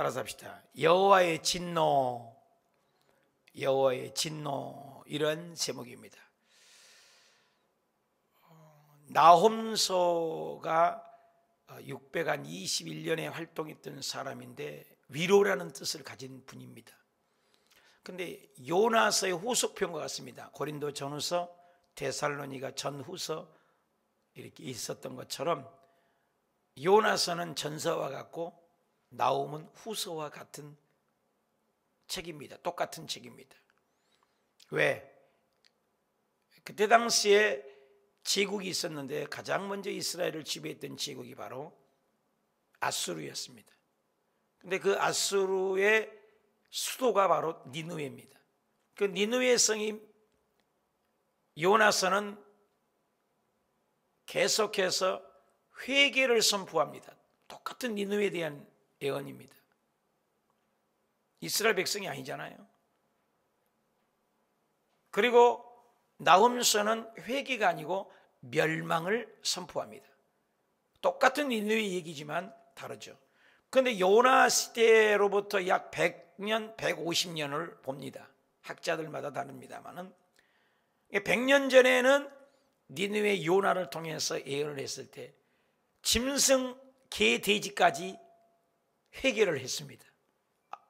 따라서 합시다. 여호와의 진노, 여호와의 진노, 이런 제목입니다. 나홈서가 621년에 활동했던 사람인데 위로라는 뜻을 가진 분입니다. 근데 요나서의 후속편과 같습니다. 고린도 전후서, 데살로니가 전후서 이렇게 있었던 것처럼 요나서는 전서와 같고 나홈은 후서와 같은 책입니다. 똑같은 책입니다. 왜? 그때 당시에 제국이 있었는데 가장 먼저 이스라엘을 지배했던 제국이 바로 아수르였습니다. 근데 그 아수르의 수도가 바로 니느웨입니다. 그 니느웨 성이 요나서는 계속해서 회개를 선포합니다. 똑같은 니느웨에 대한 예언입니다. 이스라엘 백성이 아니잖아요. 그리고 나홈서는 회개가 아니고 멸망을 선포합니다. 똑같은 니느웨 얘기지만 다르죠. 그런데 요나 시대로부터 약 100년, 150년을 봅니다. 학자들마다 다릅니다만은 100년 전에는 니느웨 요나를 통해서 예언을 했을 때 짐승, 개, 돼지까지 회개를 했습니다.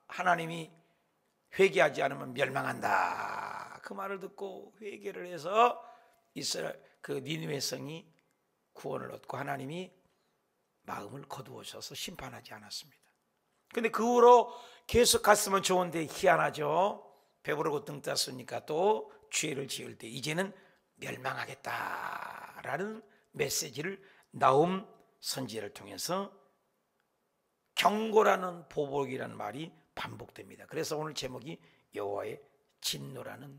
하나님이 회개하지 않으면 멸망한다. 그 말을 듣고 회개를 해서 이스라엘 그 니느웨 성이 구원을 얻고 하나님이 마음을 거두어셔서 심판하지 않았습니다. 근데 그 후로 계속 갔으면 좋은데 희한하죠. 배부르고 등 땄으니까 또 죄를 지을 때 이제는 멸망하겠다라는 메시지를 나홈 선지자를 통해서 경고라는 보복이라는 말이 반복됩니다. 그래서 오늘 제목이 여호와의 진노라는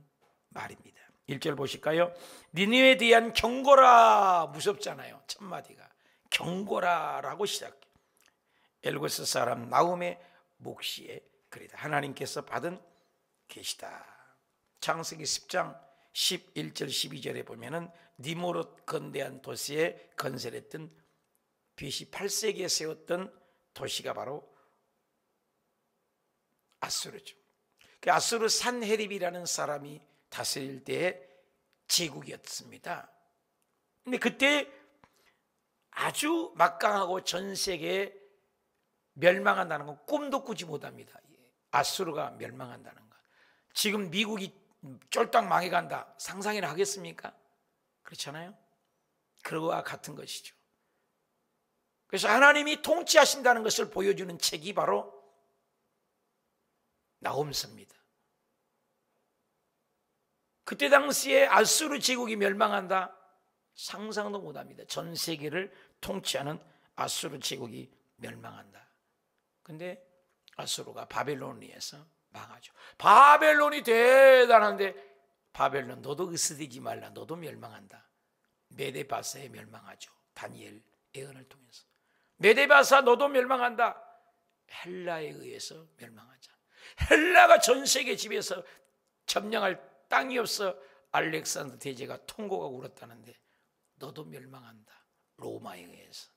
말입니다. 1절 보실까요? 니느웨에 대한 경고라. 무섭잖아요. 첫 마디가 경고라라고 시작해요. 엘고스 사람 나홈의 묵시의 글이다. 하나님께서 받은 계시다. 창세기 10장 11절 12절에 보면은 니무롯 건대한 도시에 건설했던 BC 8세기에 세웠던 도시가 바로 아수르죠. 그 아수르 산헤립이라는 사람이 다스릴 때의 제국이었습니다. 근데 그때 아주 막강하고 전 세계에 멸망한다는 건 꿈도 꾸지 못합니다. 아수르가 멸망한다는 것. 지금 미국이 쫄딱 망해간다 상상이나 하겠습니까? 그렇잖아요. 그거와 같은 것이죠. 그래서 하나님이 통치하신다는 것을 보여주는 책이 바로 나홈서입니다. 그때 당시에 아수르 제국이 멸망한다 상상도 못합니다. 전 세계를 통치하는 아수르 제국이 멸망한다. 근데 아수르가 바벨론에 의해서 망하죠. 바벨론이 대단한데 바벨론 너도 으스대지 말라. 너도 멸망한다. 메데바사에 멸망하죠. 다니엘 예언을 통해서. 메데바사 너도 멸망한다. 헬라에 의해서 멸망하자. 헬라가 전 세계 지배해서 점령할 땅이 없어 알렉산더 대제가 통곡하고 울었다는데 너도 멸망한다. 로마에 의해서.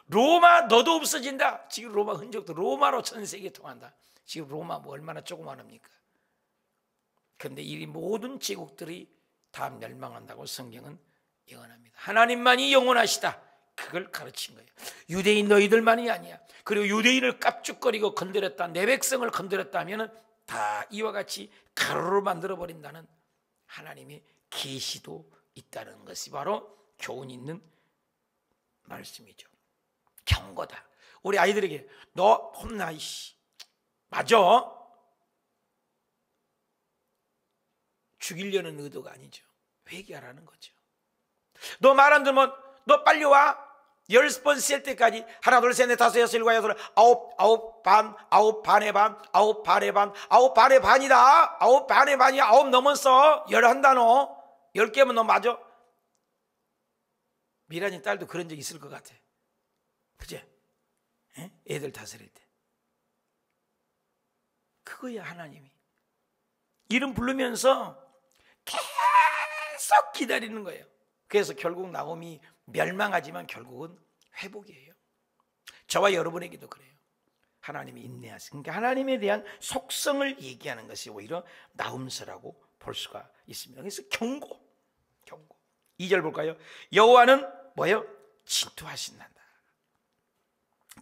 로마 너도 없어진다. 지금 로마 흔적도 로마로 전 세계에 통한다. 지금 로마 뭐 얼마나 조그만합니까? 그런데 이 모든 제국들이 다 멸망한다고 성경은 예언합니다. 하나님만이 영원하시다. 그걸 가르친 거예요. 유대인 너희들만이 아니야. 그리고 유대인을 깝죽거리고 건드렸다, 내 백성을 건드렸다 하면 다 이와 같이 가루로 만들어버린다는 하나님의 계시도 있다는 것이 바로 교훈 있는 말씀이죠. 경고다. 우리 아이들에게 너 혼나 이씨 맞아. 죽이려는 의도가 아니죠. 회개하라는 거죠. 너 말 안 들으면 너 빨리 와. 10번 셀 때까지 하나 둘 셋 넷 다섯 여섯 일곱 여덟 아홉 반 아홉 반의 반 아홉 반의 반 아홉 반의 반이다. 아홉 반의 반이 아홉 넘었어. 11단어 10개면 너 맞아. 미란이 딸도 그런 적 있을 것 같아. 그제? 애들 다스릴 때 그거야. 하나님이 이름 부르면서 계속 기다리는 거예요. 그래서 결국 나홈이 멸망하지만 결국은 회복이에요. 저와 여러분에게도 그래요. 하나님이 인내하세요. 그러니까 하나님에 대한 속성을 얘기하는 것이 오히려 나음새라고 볼 수가 있습니다. 그래서 경고. 2절 볼까요? 여호와는 뭐예요? 질투하신단다.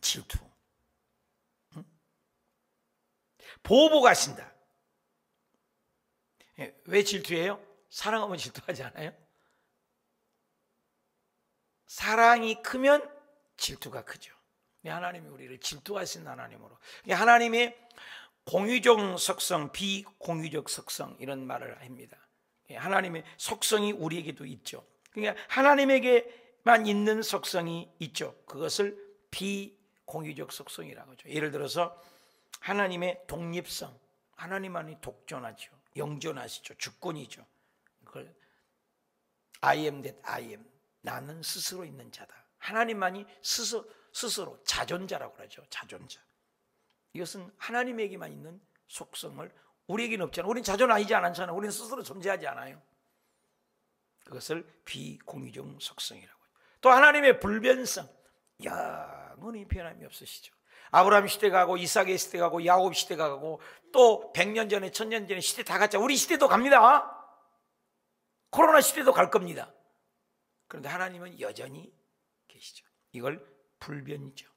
질투. 보복하신다. 왜 질투해요? 사랑하면 질투하지 않아요? 사랑이 크면 질투가 크죠. 하나님이 우리를 질투하신 하나님으로, 하나님의 공유적 속성, 비공유적 속성, 이런 말을 합니다. 하나님의 속성이 우리에게도 있죠. 그러니까 하나님에게만 있는 속성이 있죠. 그것을 비공유적 속성이라고 하죠. 예를 들어서 하나님의 독립성, 하나님만이 독존하죠. 영존하시죠. 주권이죠. 그걸 I am that I am, 나는 스스로 있는 자다. 하나님만이 스스로 자존자라고 그러죠. 자존자. 이것은 하나님에게만 있는 속성을 우리에게는 없잖아요. 우리는 자존하지 않잖아요. 우리는 스스로 존재하지 않아요. 그것을 비공유적 속성이라고 해요. 또 하나님의 불변성, 영원히 변함이 없으시죠. 아브라함 시대가 가고 이삭의 시대가 가고 야곱 시대가 가고 또 100년 전에 1000년 전에 시대 다 갔죠. 우리 시대도 갑니다. 코로나 시대도 갈 겁니다. 그런데 하나님은 여전히 계시죠. 이걸 불변이죠.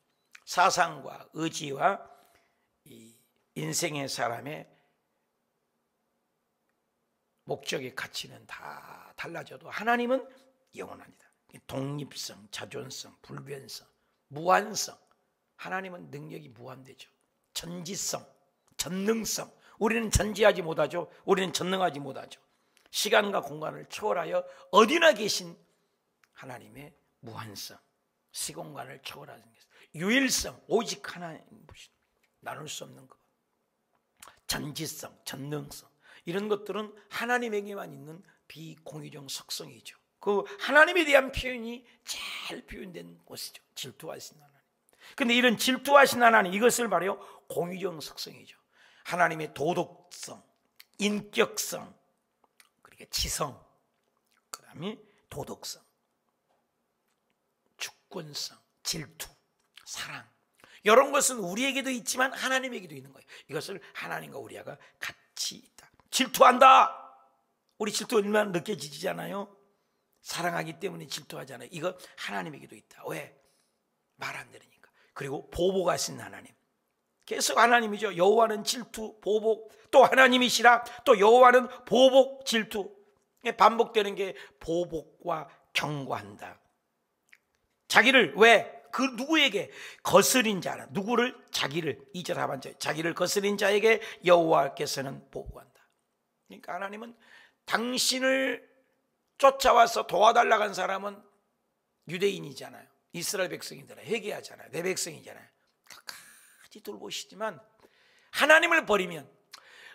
사상과 의지와 이 인생의 사람의 목적의 가치는 다 달라져도 하나님은 영원합니다. 독립성, 자존성, 불변성, 무한성. 하나님은 능력이 무한되죠. 전지성, 전능성. 우리는 전지하지 못하죠. 우리는 전능하지 못하죠. 시간과 공간을 초월하여 어디나 계신 하나님의 무한성, 시공간을 초월하는 것, 유일성, 오직 하나님, 나눌 수 없는 것, 전지성, 전능성, 이런 것들은 하나님에게만 있는 비공유적 속성이죠. 그 하나님에 대한 표현이 잘 표현된 곳이죠. 질투하신 하나님. 근데 이런 질투하신 하나님, 이것을 말해요 공유적 속성이죠. 하나님의 도덕성, 인격성, 그러니까 지성, 그 다음에 도덕성, 주권성, 질투, 사랑, 이런 것은 우리에게도 있지만 하나님에게도 있는 거예요. 이것을 하나님과 우리가 같이 있다. 질투한다. 우리 질투 얼마나 느껴지잖아요. 사랑하기 때문에 질투하잖아요. 이거 하나님에게도 있다. 왜? 말 안 들으니까. 그리고 보복하신 하나님, 계속 하나님이죠. 여호와는 질투, 보복, 또 하나님이시라, 또 여호와는 보복, 질투. 반복되는 게 보복과 경고한다. 자기를 왜? 그 누구에게? 거스린 자는 누구를? 자기를. 2절 하반절, 자기를 거스린 자에게 여호와께서는 보복한다. 그러니까 하나님은 당신을 쫓아와서 도와달라고 한 사람은 유대인이잖아요. 이스라엘 백성이잖아요. 회개하잖아요. 내 백성이잖아요. 끝까지 돌보시지만 하나님을 버리면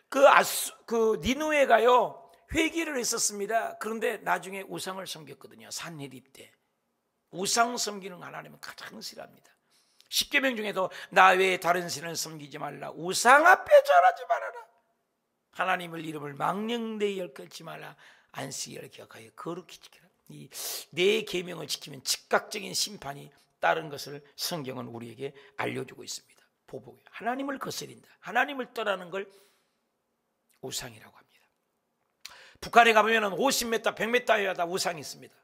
그 니느웨가요 회개를 했었습니다. 그런데 나중에 우상을 섬겼거든요. 산헤립 때. 우상 섬기는 하나님은 가장 싫어합니다. 십계명 중에도 나 외에 다른 신을 섬기지 말라, 우상 앞에 절하지 말아라, 하나님을 이름을 망령되이 얽지 말라, 안식일을 기억하여 거룩히 지키라. 이 네 계명을 지키면 즉각적인 심판이 따른 것을 성경은 우리에게 알려주고 있습니다. 보복이에요. 하나님을 거스린다, 하나님을 떠나는 걸 우상이라고 합니다. 북한에 가보면 50m, 100m에다 다 우상이 있습니다.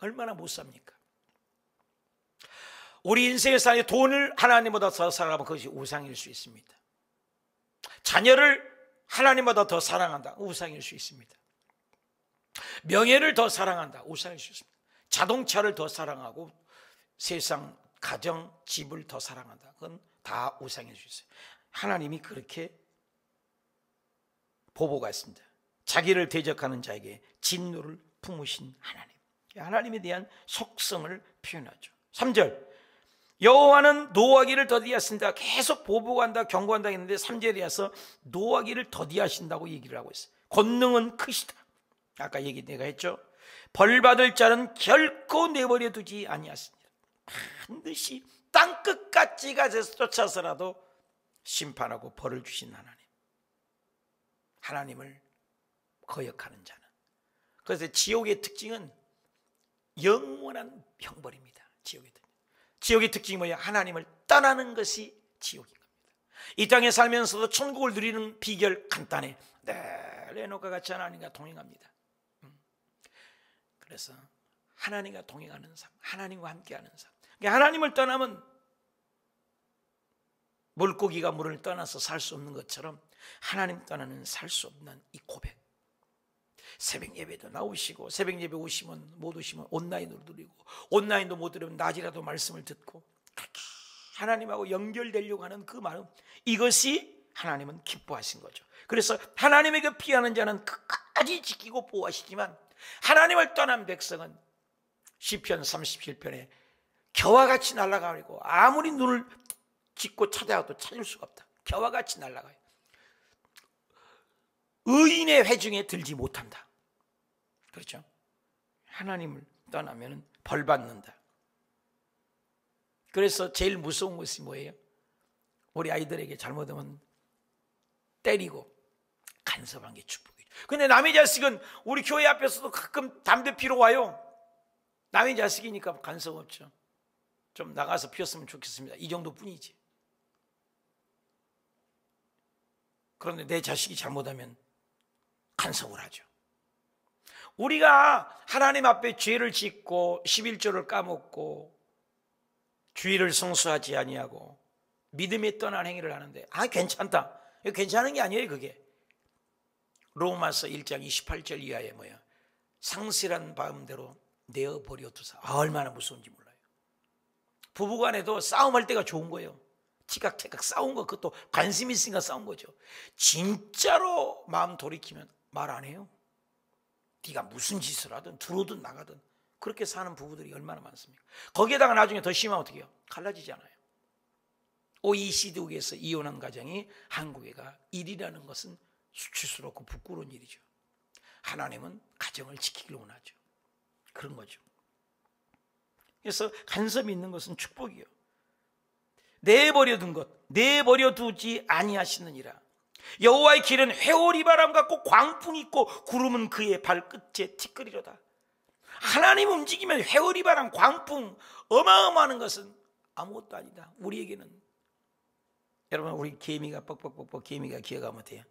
얼마나 못 삽니까? 우리 인생의 삶에 돈을 하나님보다 더 사랑하면 그것이 우상일 수 있습니다. 자녀를 하나님보다 더 사랑한다, 우상일 수 있습니다. 명예를 더 사랑한다, 우상일 수 있습니다. 자동차를 더 사랑하고 세상, 가정, 집을 더 사랑한다, 그건 다 우상일 수 있어요. 하나님이 그렇게 보복하십니다. 자기를 대적하는 자에게 진노를 품으신 하나님, 하나님에 대한 속성을 표현하죠. 3절, 여호와는 노하기를 더디하신다. 계속 보복한다, 경고한다 했는데 3절에 와서 노하기를 더디하신다고 얘기를 하고 있어요. 권능은 크시다. 아까 얘기 내가 했죠. 벌받을 자는 결코 내버려 두지 아니하시니라. 반드시 땅끝까지 가서 쫓아서라도 심판하고 벌을 주신 하나님, 하나님을 거역하는 자는. 그래서 지옥의 특징은 영원한 형벌입니다. 지옥의 특징이 뭐예요? 하나님을 떠나는 것이 지옥인 겁니다. 이 땅에 살면서도 천국을 누리는 비결 간단해. 늘 에녹과 같이 하나님과 동행합니다. 그래서 하나님과 동행하는 삶, 하나님과 함께하는 삶. 하나님을 떠나면 물고기가 물을 떠나서 살 수 없는 것처럼 하나님 떠나는 살 수 없는 이 고백. 새벽 예배도 나오시고, 새벽 예배 오시면 못 오시면 온라인으로 드리고, 온라인도 못 들으면 낮이라도 말씀을 듣고, 그렇게 하나님하고 연결되려고 하는 그 마음, 이것이 하나님은 기뻐하신 거죠. 그래서 하나님에게 피하는 자는 끝까지 지키고 보호하시지만, 하나님을 떠난 백성은 시편 37편에 겨와 같이 날아가고 아무리 눈을 짓고 찾아가도 찾을 수가 없다. 겨와 같이 날아가요. 의인의 회중에 들지 못한다. 그렇죠? 하나님을 떠나면 벌 받는다. 그래서 제일 무서운 것이 뭐예요? 우리 아이들에게 잘못하면 때리고 간섭한 게 축복이죠. 근데 남의 자식은 우리 교회 앞에서도 가끔 담배 피러 와요. 남의 자식이니까 간섭 없죠. 좀 나가서 피웠으면 좋겠습니다. 이 정도뿐이지. 그런데 내 자식이 잘못하면 간섭을 하죠. 우리가 하나님 앞에 죄를 짓고 11조를 까먹고 주의를 성수하지 아니하고 믿음에 떠난 행위를 하는데 괜찮다. 이거 괜찮은 게 아니에요. 그게 로마서 1장 28절 이하에 뭐야? 상실한 마음대로 내어버려 두사. 얼마나 무서운지 몰라요. 부부간에도 싸움할 때가 좋은 거예요. 티각태각 싸운 거, 그것도 관심 있으니까 싸운 거죠. 진짜로 마음 돌이키면 말 안 해요. 네가 무슨 짓을 하든 들어오든 나가든 그렇게 사는 부부들이 얼마나 많습니까? 거기에다가 나중에 더 심하면 어떻게 해요? 갈라지잖아요. OECD국에서 이혼한 가정이 한국에가 1이라는 것은 수치스럽고 부끄러운 일이죠. 하나님은 가정을 지키기를 원하죠. 그런 거죠. 그래서 간섭이 있는 것은 축복이요. 내버려둔 것, 내버려두지 아니하시느니라. 여호와의 길은 회오리 바람 같고 광풍이 있고 구름은 그의 발끝에 티끌이로다. 하나님 움직이면 회오리 바람, 광풍, 어마어마한 것은 아무것도 아니다. 우리에게는. 여러분, 우리 개미가 뻑뻑뻑뻑 개미가 기어가면 돼요?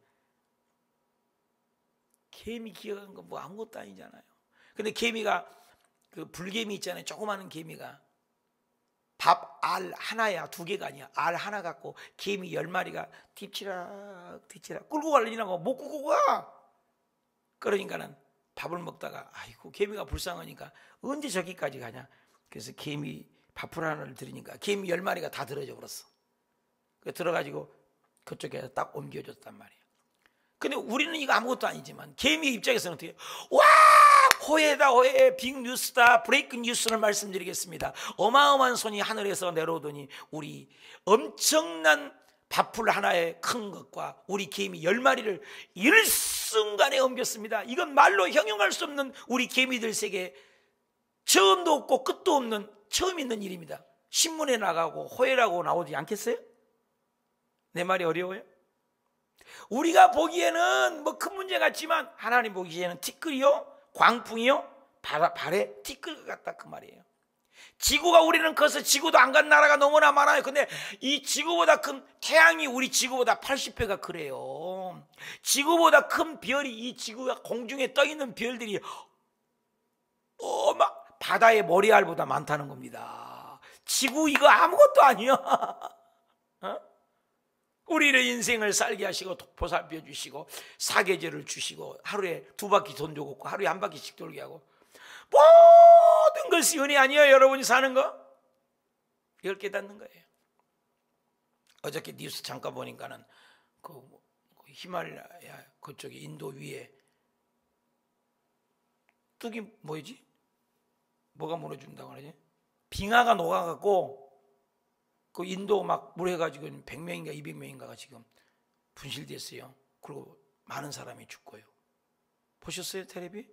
개미 기어가는 건 뭐 아무것도 아니잖아요. 근데 개미가, 그 불개미 있잖아요. 조그마한 개미가 밥 알 하나야, 2개가 아니야. 알 하나 갖고 개미 10마리가 뒤치락 끌고 가려고 못 끌고 가. 그러니까는 밥을 먹다가 아이고 개미가 불쌍하니까 언제 저기까지 가냐. 그래서 개미 밥풀 하나를 들으니까 개미 10마리가 다 들어져 버렸어. 들어가지고 그쪽에 딱 옮겨줬단 말이야. 근데 우리는 이거 아무것도 아니지만 개미 입장에서는 어떻게 해요? 와! 호해다, 호해, 빅뉴스다, 브레이크 뉴스를 말씀드리겠습니다. 어마어마한 손이 하늘에서 내려오더니 우리 엄청난 밥풀 하나의 큰 것과 우리 개미 10마리를 일순간에 옮겼습니다. 이건 말로 형용할 수 없는 우리 개미들 세계 처음도 없고 끝도 없는 처음 있는 일입니다. 신문에 나가고 호해라고 나오지 않겠어요? 내 말이 어려워요? 우리가 보기에는 뭐 큰 문제 같지만 하나님 보기에는 티끌이요, 광풍이요, 발에 티끌 같다 그 말이에요. 지구가 우리는 커서 지구도 안 간 나라가 너무나 많아요. 근데 이 지구보다 큰 태양이 우리 지구보다 80배가 그래요. 지구보다 큰 별이, 이 지구가 공중에 떠 있는 별들이 바다의 모래알보다 많다는 겁니다. 지구 이거 아무것도 아니야. 어? 우리의 인생을 살게 하시고 보살펴 주시고 사계절을 주시고 하루에 2바퀴 돈 주고 하루에 1바퀴씩 돌게 하고 모든 것이 은혜 아니에요. 여러분이 사는 거 이걸 깨닫는 거예요. 어저께 뉴스 잠깐 보니까는 그 히말라야 그쪽에 인도 위에 뚝이 뭐지? 뭐가 무너진다고 그러지? 빙하가 녹아갖고 그 인도 막 물해가지고 100명인가 200명인가가 지금 분실됐어요. 그리고 많은 사람이 죽고요. 보셨어요, 텔레비?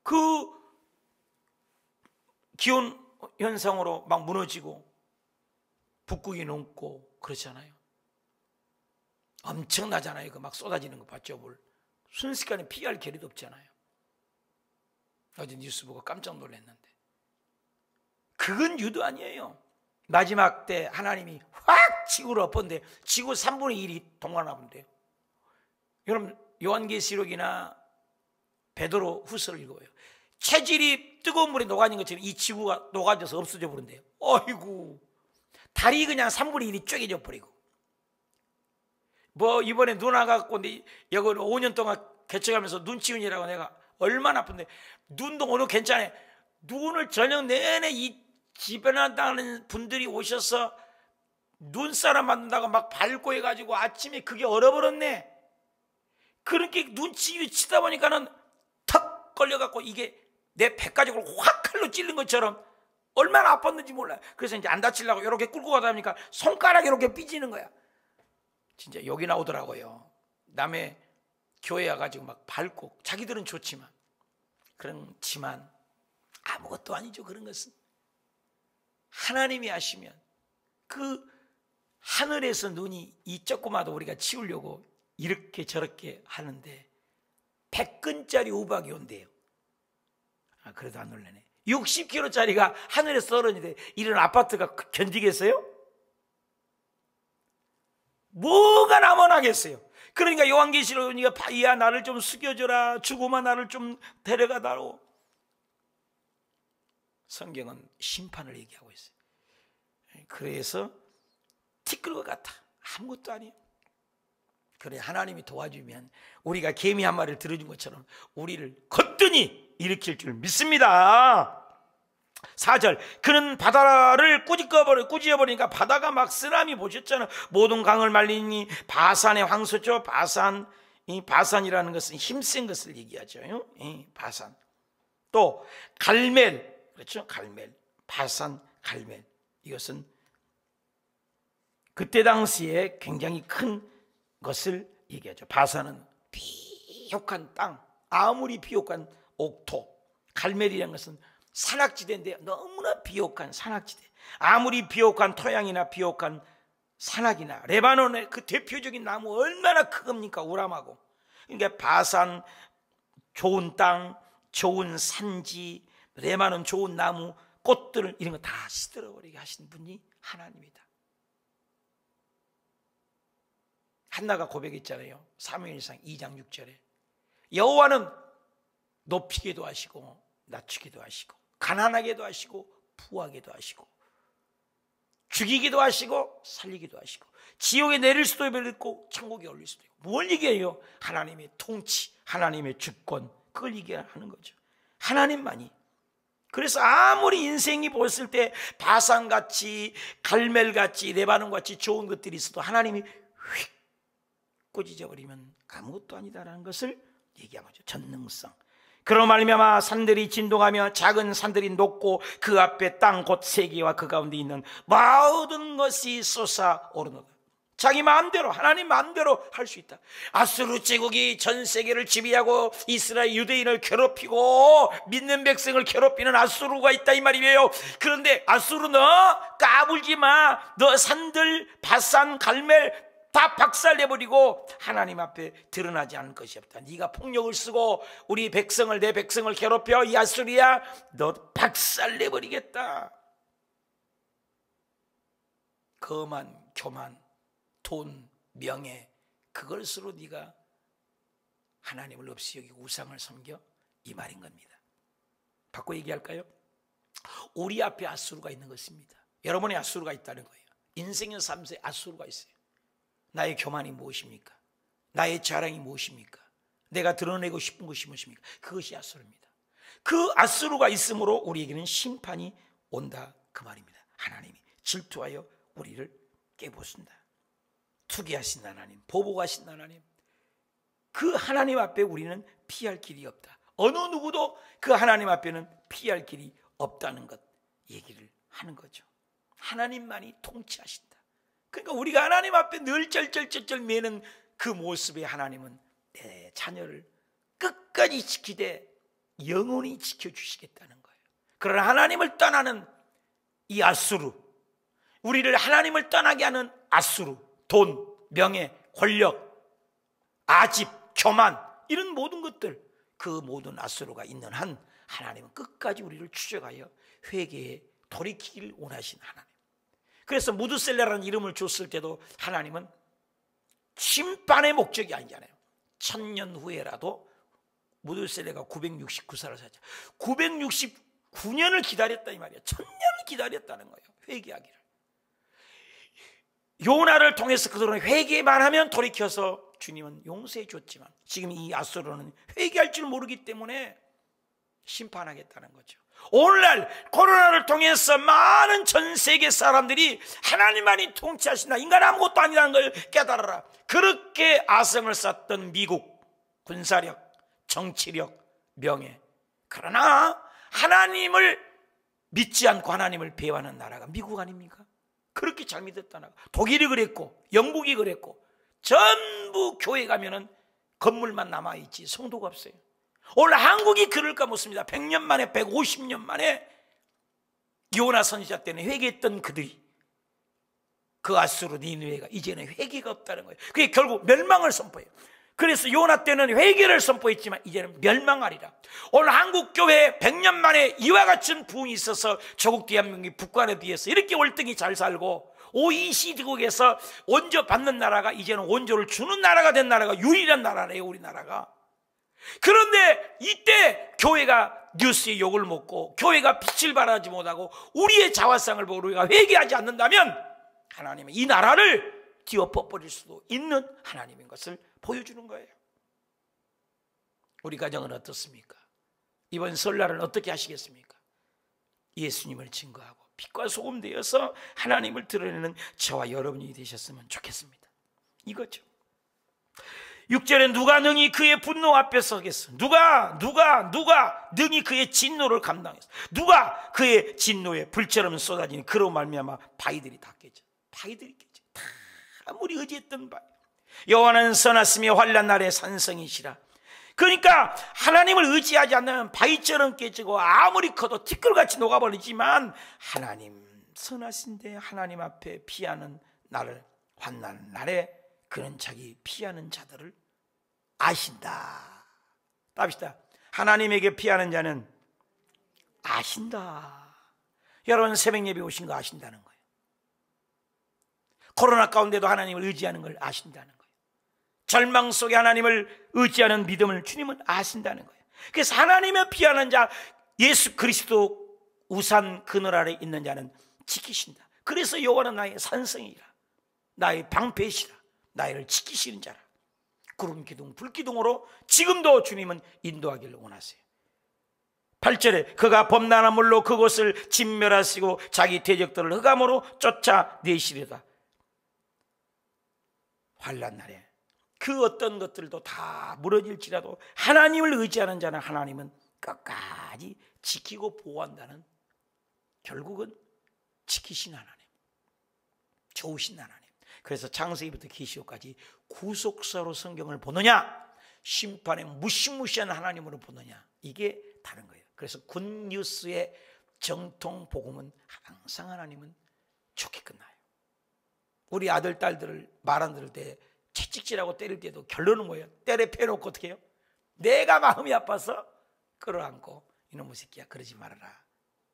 그 기온 현상으로 막 무너지고 북극이 녹고 그렇잖아요. 엄청나잖아요. 그 막 쏟아지는 거 봤죠, 물. 순식간에 피할 겨를도 없잖아요. 어제 뉴스 보고 깜짝 놀랐는데 그건 유도 아니에요. 마지막 때 하나님이 확 지구를 엎었는데 지구 3분의 1이 동화나 본대요. 여러분 요한계시록이나 베드로 후서를 읽어요. 체질이 뜨거운 물에 녹아진 것처럼 이 지구가 녹아져서 없어져 버린대요. 어이구, 달이 그냥 3분의 1이 쪼개져 버리고. 뭐 이번에 눈 와갖고 여기 5년 동안 개척하면서 눈 치운이라고 내가 얼마나 아픈데, 눈도 오늘 괜찮아요. 눈을 저녁 내내 이 집에나다는 분들이 오셔서 눈사람 만든다고 막 밟고 해가지고 아침에 그게 얼어버렸네. 그렇게 눈치기 치다 보니까는 턱 걸려갖고 이게 내 배가지고 확 칼로 찔린 것처럼 얼마나 아팠는지 몰라요. 그래서 이제 안 다치려고 이렇게 끌고 가다 보니까 손가락이 이렇게 삐지는 거야. 진짜 욕이 나오더라고요. 남의 교회 와가지고 막 밟고, 자기들은 좋지만, 그렇지만 아무것도 아니죠. 그런 것은 하나님이 하시면, 그 하늘에서 눈이 이 조그마도 우리가 치우려고 이렇게 저렇게 하는데 100근짜리 우박이 온대요. 그래도 안 놀라네. 60kg짜리가 하늘에서 떨어지는데 이런 아파트가 견디겠어요? 뭐가 남아나겠어요? 그러니까 요한계시록이니까 야 나를 좀 숙여줘라, 죽음아 나를 좀 데려가다오. 성경은 심판을 얘기하고 있어요. 그래서 티끌 것 같아. 아무것도 아니에요. 그래, 하나님이 도와주면 우리가 개미 한 마리를 들어준 것처럼 우리를 거뜬히 일으킬 줄 믿습니다. 4절, 그는 바다를 꾸짖어버리니까 바다가 막 쓰나미 보셨잖아요. 모든 강을 말리니 바산의 황소죠. 바산, 이 바산이라는 것은 힘센 것을 얘기하죠. 바산. 또 갈멜, 그렇죠? 갈멜, 바산, 갈멜. 이것은 그때 당시에 굉장히 큰 것을 얘기하죠. 바산은 비옥한 땅, 아무리 비옥한 옥토. 갈멜이라는 것은 산악지대인데 너무나 비옥한 산악지대. 아무리 비옥한 토양이나 비옥한 산악이나, 레바논의 그 대표적인 나무 얼마나 크겁니까? 우람하고. 그러니까 바산, 좋은 땅, 좋은 산지, 레바논 좋은 나무, 꽃들, 이런 거 다 시들어버리게 하신 분이 하나님이다. 한나가 고백했잖아요. 사무엘상 2장 6절에 여호와는 높이기도 하시고 낮추기도 하시고 가난하게도 하시고 부하게도 하시고 죽이기도 하시고 살리기도 하시고 지옥에 내릴 수도 있고 천국에 올릴 수도 있고. 뭘 얘기해요? 하나님의 통치, 하나님의 주권, 그걸 얘기하는 거죠. 하나님만이. 그래서 아무리 인생이 보였을 때 바산같이 갈멜같이 레바논같이 좋은 것들이 있어도 하나님이 휙 꾸짖어버리면 아무것도 아니다라는 것을 얘기한 거죠. 전능성. 그런 말미암아 산들이 진동하며 작은 산들이 녹고 그 앞에 땅 곧 세계와 그 가운데 있는 모든 것이 솟아오르노다. 자기 마음대로, 하나님 마음대로 할 수 있다. 아수르 제국이 전 세계를 지배하고 이스라엘 유대인을 괴롭히고 믿는 백성을 괴롭히는 아수르가 있다 이 말이에요. 그런데 아수르 너 까불지 마. 너 산들 바산 갈멜 다 박살내버리고 하나님 앞에 드러나지 않을 것이 없다. 네가 폭력을 쓰고 우리 백성을, 내 백성을 괴롭혀 이 아수리야, 너 박살내버리겠다. 거만, 교만, 돈, 명예, 그걸 쓰러 네가 하나님을 없이 여기고 우상을 섬겨, 이 말인 겁니다. 바꿔 얘기할까요? 우리 앞에 아수르가 있는 것입니다. 여러분의 아수르가 있다는 거예요. 인생의 삶에 아수르가 있어요. 나의 교만이 무엇입니까? 나의 자랑이 무엇입니까? 내가 드러내고 싶은 것이 무엇입니까? 그것이 아수르입니다. 그 아수르가 있으므로 우리에게는 심판이 온다 그 말입니다. 하나님이 질투하여 우리를 깨부순다. 투기하신 하나님, 보복하신 하나님, 그 하나님 앞에 우리는 피할 길이 없다. 어느 누구도 그 하나님 앞에는 피할 길이 없다는 것 얘기를 하는 거죠. 하나님만이 통치하신다. 그러니까 우리가 하나님 앞에 늘 쩔쩔쩔쩔 매는 그 모습의 하나님은 내 자녀를 끝까지 지키되 영원히 지켜주시겠다는 거예요. 그러나 하나님을 떠나는 이 아수르, 우리를 하나님을 떠나게 하는 아수르, 돈, 명예, 권력, 아집, 교만, 이런 모든 것들, 그 모든 아수르가 있는 한 하나님은 끝까지 우리를 추적하여 회개에 돌이키기를 원하신 하나님. 그래서 무드셀라라는 이름을 줬을 때도 하나님은 심판의 목적이 아니잖아요. 1000년 후에라도 무드셀라가 969살을 살았죠. 969년을 기다렸다 이 말이에요. 1000년을 기다렸다는 거예요. 회개하기를. 요나를 통해서 그들은 회개만 하면 돌이켜서 주님은 용서해 줬지만 지금 이 아수르는 회개할 줄 모르기 때문에 심판하겠다는 거죠. 오늘날 코로나를 통해서 많은 전 세계 사람들이 하나님만이 통치하신다, 인간 아무것도 아니라는 걸 깨달아라. 그렇게 아성을 쌓던 미국, 군사력, 정치력, 명예, 그러나 하나님을 믿지 않고 하나님을 배반하는 나라가 미국 아닙니까? 그렇게 잘 믿었다 나라. 독일이 그랬고 영국이 그랬고 전부 교회 가면은 건물만 남아있지 성도가 없어요. 오늘 한국이 그럴까 묻습니다. 100년 만에 150년 만에 요나 선지자 때는 회개했던 그들이 그 아수르 니느웨가 이제는 회개가 없다는 거예요. 그게 결국 멸망을 선포해요. 그래서 요나 때는 회개를 선포했지만 이제는 멸망하리라. 오늘 한국 교회에 100년 만에 이와 같은 부흥이 있어서 조국 대한민국이 북한에 비해서 이렇게 월등히 잘 살고 OECD국에서 원조 받는 나라가 이제는 원조를 주는 나라가 된 나라가 유일한 나라래요, 우리나라가. 그런데 이때 교회가 뉴스에 욕을 먹고 교회가 빛을 발하지 못하고 우리의 자화상을 보고 우리가 회개하지 않는다면 하나님은 이 나라를 뒤엎어버릴 수도 있는 하나님인 것을 보여주는 거예요. 우리 가정은 어떻습니까? 이번 설날은 어떻게 하시겠습니까? 예수님을 증거하고 빛과 소금 되어서 하나님을 드러내는 저와 여러분이 되셨으면 좋겠습니다. 이거죠. 6절에 누가 능히 그의 분노 앞에 서겠어? 누가 능히 그의 진노를 감당했어? 누가 그의 진노에 불처럼 쏟아지니 그로 말미암아 바위들이 다 깨져. 바위들이 깨져. 다 아무리 의지했던 바위. 여호와는 선하시며 환난 날에 산성이시라. 그러니까 하나님을 의지하지 않으면 바위처럼 깨지고 아무리 커도 티끌같이 녹아버리지만 하나님 선하신데 하나님 앞에 피하는 날을 환난 날에 그는 자기 피하는 자들을 아신다. 답시다. 하나님에게 피하는 자는 아신다. 여러분 새벽 예배 오신 거 아신다는 거예요. 코로나 가운데도 하나님을 의지하는 걸 아신다는 거예요. 절망 속에 하나님을 의지하는 믿음을 주님은 아신다는 거예요. 그래서 하나님의 피하는 자, 예수 그리스도 우산 그늘 아래 있는 자는 지키신다. 그래서 여호와는 나의 산성이라, 나의 방패시라, 나를 지키시는 자라. 구름 기둥 불 기둥으로 지금도 주님은 인도하기를 원하세요. 8절에 그가 범람한 물로 그곳을 진멸하시고 자기 대적들을 흑암으로 쫓아내시리다. 환난 날에 그 어떤 것들도 다 무너질지라도 하나님을 의지하는 자는 하나님은 끝까지 지키고 보호한다는, 결국은 지키신 하나님, 좋으신 하나님. 그래서 창세기부터 계시록까지 구속사로 성경을 보느냐, 심판의 무시무시한 하나님으로 보느냐, 이게 다른 거예요. 그래서 굿뉴스의 정통 복음은 항상 하나님은 좋게 끝나요. 우리 아들 딸들을 말 안 들을 때 채찍질하고 때릴 때도 결론은 뭐예요? 때려 패놓고 어떻게 해요? 내가 마음이 아파서 끌어안고 이놈의 새끼야 그러지 말아라.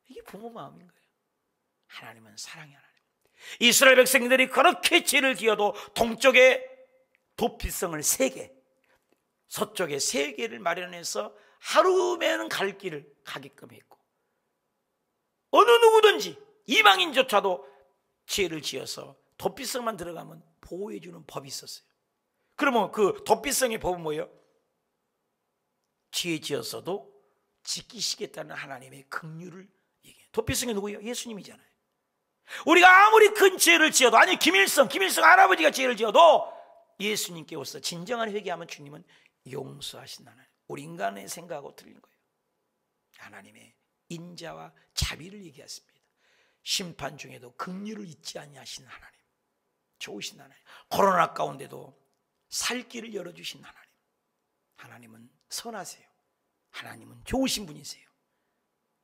이게 부모 마음인 거예요. 하나님은 사랑의 하나님. 이스라엘 백성들이 그렇게 죄를 지어도 동쪽에 도피성을 3개, 서쪽에 3개를 마련해서 하루매는 갈 길을 가게끔 했고, 어느 누구든지 이방인조차도 죄를 지어서 도피성만 들어가면 보호해주는 법이 있었어요. 그러면 그 도피성의 법은 뭐예요? 죄 지었어도 지키시겠다는 하나님의 긍휼을 얘기해요. 도피성이 누구예요? 예수님이잖아요. 우리가 아무리 큰 죄를 지어도, 아니 김일성 할아버지가 죄를 지어도 예수님께 오서 진정한 회개하면 주님은 용서하신다는, 우리 인간의 생각하고 틀린 거예요. 하나님의 인자와 자비를 얘기했습니다. 심판 중에도 긍휼을 잊지 아니하신 하나님, 좋으신 하나님, 코로나 가운데도 살 길을 열어주신 하나님. 하나님은 선하세요. 하나님은 좋으신 분이세요.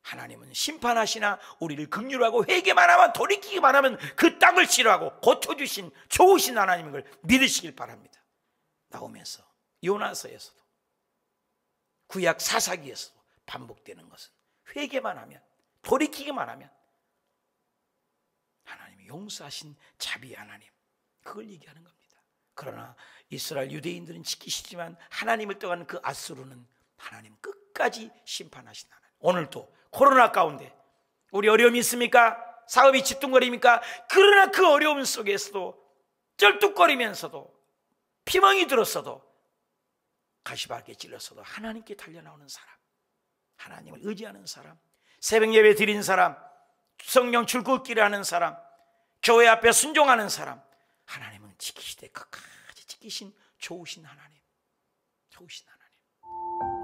하나님은 심판하시나 우리를 긍휼하고 회개만 하면, 돌이키기만 하면 그 땅을 치료하고 고쳐주신 좋으신 하나님인 걸 믿으시길 바랍니다. 나오면서 요나서에서도 구약 사사기에서도 반복되는 것은 회개만 하면, 돌이키기만 하면 하나님이 용서하신 자비의 하나님, 그걸 얘기하는 겁니다. 그러나 이스라엘 유대인들은 지키시지만 하나님을 떠난 그 아수르는 하나님 끝까지 심판하신 하나님. 오늘도 코로나 가운데 우리 어려움이 있습니까? 사업이 집중거립니까? 그러나 그 어려움 속에서도 쩔뚝거리면서도 피멍이 들었어도 가시밭에 찔렀어도 하나님께 달려나오는 사람, 하나님을 의지하는 사람, 새벽 예배 드린 사람, 성령 출국기를 하는 사람, 교회 앞에 순종하는 사람, 하나님은 지키시되 끝까지 지키신 좋으신 하나님, 좋으신 하나님.